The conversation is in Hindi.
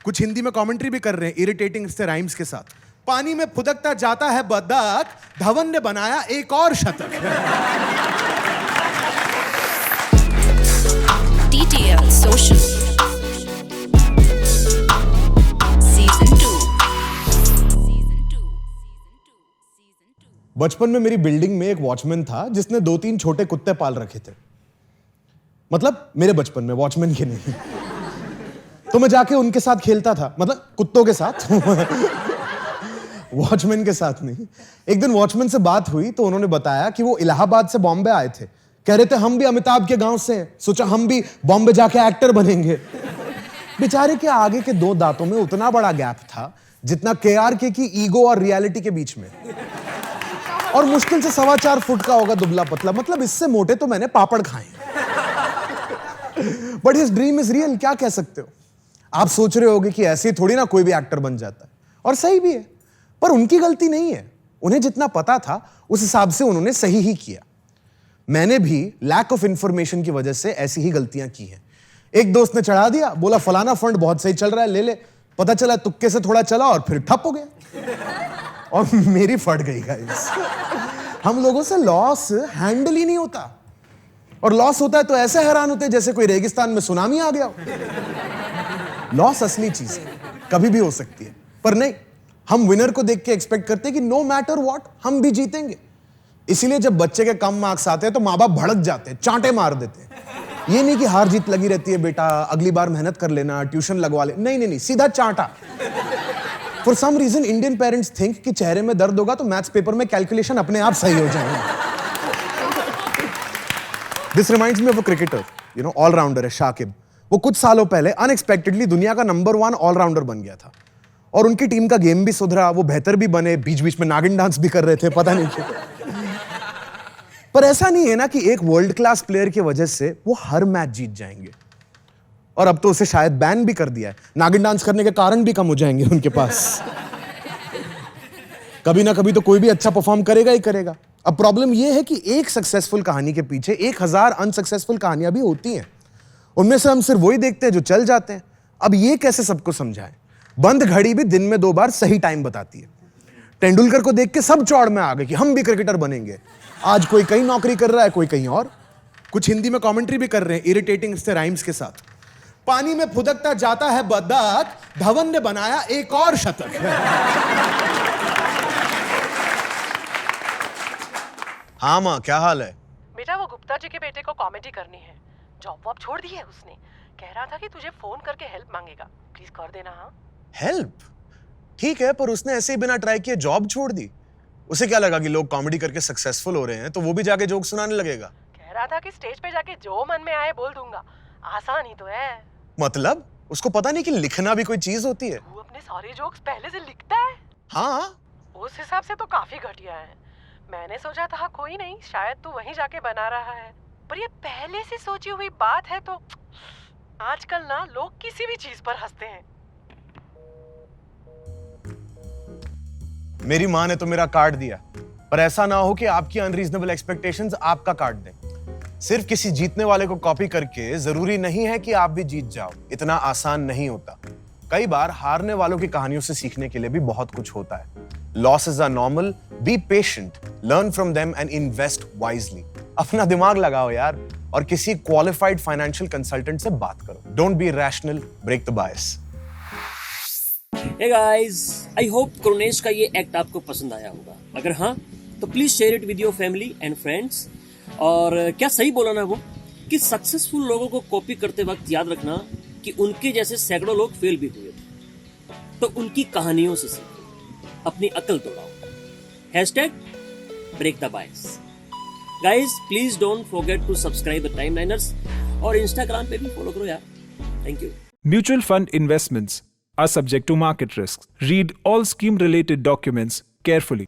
कुछ हिंदी में कमेंट्री भी कर रहे हैं इरिटेटिंग इससे राइम्स के साथ। पानी में फुदकता जाता है बदक, धवन ने बनाया एक और शतक। TTL Social Season 2 बचपन में मेरी बिल्डिंग में एक वॉचमैन था जिसने 2-3 छोटे कुत्ते पाल रखे थे। मतलब मेरे बचपन में, वॉचमैन के नहीं। तो मैं जाके उनके साथ खेलता था, मतलब कुत्तों के साथ। वॉचमैन के साथ नहीं। एक दिन वॉचमैन से बात हुई तो उन्होंने बताया कि वो इलाहाबाद से बॉम्बे आए थे। कह रहे थे हम भी अमिताभ के गांव से हैं, सोचा हम भी बॉम्बे जाके एक्टर बनेंगे। बेचारे के आगे के 2 दांतों में उतना बड़ा गैप था जितना KRK की ईगो और रियलिटी के बीच में, और मुश्किल से 4.25 फुट का होगा दुबला पतला। मतलब इससे मोटे तो मैंने पापड़ खाए। But his dream is real, क्या कह सकते हो। आप सोच रहे होगे कि ऐसे थोड़ी ना कोई भी एक्टर बन जाता है, और सही भी है, पर उनकी गलती नहीं है। उन्हें जितना पता था उस हिसाब से उन्होंने सही ही किया। मैंने भी लैक ऑफ इंफॉर्मेशन की वजह से ऐसी ही गलतियां की हैं। एक दोस्त ने चढ़ा दिया, बोला फलाना फंड बहुत सही चल रहा है, ले ले। पता चला तुक्के से थोड़ा चला और फिर ठप हो गया, और मेरी फट गई गाइस। हम लोगों से लॉस हैंडल ही नहीं होता, और लॉस होता है तो ऐसे हैरान होते हैं जैसे कोई रेगिस्तान में सुनामी आ गया हो। लॉस असली चीज है, कभी भी हो सकती है, पर नहीं, हम विनर को देख के एक्सपेक्ट करते हैं कि नो मैटर व्हाट हम भी जीतेंगे। इसीलिए जब बच्चे के कम मार्क्स आते हैं तो माँ बाप भड़क जाते हैं, चांटे मार देते हैं। ये नहीं कि हार जीत लगी रहती है, बेटा अगली बार मेहनत कर लेना, ट्यूशन लगवा ले। नहीं नहीं नहीं, सीधा चांटा। For some reason Indian parents think कि चेहरे में दर्द होगा तो मैथ्स पेपर में कैलकुलेशन अपने आप सही हो जाएंगे। This reminds me of a cricketer, you know, allrounder है शाकिब। वो कुछ सालों पहले अनएक्सपेक्टेडली दुनिया का नंबर 1 ऑलराउंडर बन गया था, और उनकी टीम का गेम भी सुधरा, वो बेहतर भी बने, बीच बीच में नागिन डांस भी कर रहे थे, पता नहीं क्यों। पर ऐसा नहीं है ना कि एक वर्ल्ड क्लास प्लेयर की वजह से वो हर मैच जीत जाएंगे, और अब तो उसे शायद बैन भी कर दिया है। नागिन डांस करने के कारण भी कम हो जाएंगे उनके पास। कभी ना कभी तो कोई भी अच्छा परफॉर्म करेगा ही करेगा। अब प्रॉब्लम यह है कि एक सक्सेसफुल कहानी के पीछे 1000 अनसक्सेसफुल कहानियां भी होती हैं। उनमें से हम सिर्फ वही देखते हैं जो चल जाते हैं। अब ये कैसे सबको समझाएं। बंद घड़ी भी दिन में 2 बार सही टाइम बताती है। तेंदुलकर को देख के सब चौड़ में आ गए कि हम भी क्रिकेटर बनेंगे। आज कोई कहीं नौकरी कर रहा है, कोई कहीं और। कुछ हिंदी में कमेंट्री भी कर रहे हैं इरिटेटिंग इससे राइम्स के साथ। पानी में फुदकता जाता है बदक, धवन ने बनाया एक और शतक। हाँ माँ, क्या हाल है? बेटा वो गुप्ता जी के बेटे को कॉमेडी करनी है, जॉब वॉब छोड़ दी है उसने। कह रहा था कि तुझे फोन करके हेल्प मांगेगा, प्लीज कर देना। हाँ हेल्प? ठीक है, पर उसने ऐसे ही बिना ट्राई किए जॉब छोड़ दी। उसे क्या लगा कि लोग कॉमेडी करके सक्सेसफुल हो रहे हैं तो वो भी जाके जोक सुनाने लगेगा? कह रहा था कि स्टेज पे जाके जो मन में आए बोल दूंगा। आसान ही तो है। मतलब उसको पता नहीं कि लिखना भी कोई चीज होती है। वो अपने सारे जोक्स पहले से लिखता है। हाँ, उस हिसाब से तो काफी घटिया है। मैंने सोचा था कोई नहीं, शायद तू वहीं जाके बना रहा है, पर ये पहले से सोची हुई बात है। तो आजकल ना लोग किसी भी चीज पर हंसते हैं। मेरी माँ ने तो मेरा काट दिया, पर ऐसा ना हो कि आपकी अनरीजनेबल एक्सपेक्टेशंस आपका काट दें। सिर्फ किसी जीतने वाले को कॉपी करके जरूरी नहीं है कि आप भी जीत जाओ। इतना आसान नहीं होता। कई बार हारने वालों की कहानियों से सीखने के लिए भी बहुत कुछ होता है। Losses are normal, be patient, learn from them and invest wisely. अपना दिमाग लगाओ यार, और किसी क्वालिफाइड फाइनेंशियल कंसल्टेंट से बात करो। Don't be rational, break the bias. Hey guys, I hope क्रोनेश का ये एक्ट आपको पसंद आया होगा। अगर हाँ तो please share it with your family and friends. और क्या सही बोला ना वो कि सक्सेसफुल लोगों को कॉपी करते वक्त याद रखना कि उनके जैसे सैकड़ों लोग फेल भी हुए थे, तो उनकी कहानियों से सीखो, अपनी अकल दौड़ाओ। #break the bias। Guys, please don't forget to subscribe the Timeliners और इंस्टाग्राम पे भी फॉलो करो यार। Thank you. Mutual fund investments are subject to market risks. Read all scheme-related documents carefully.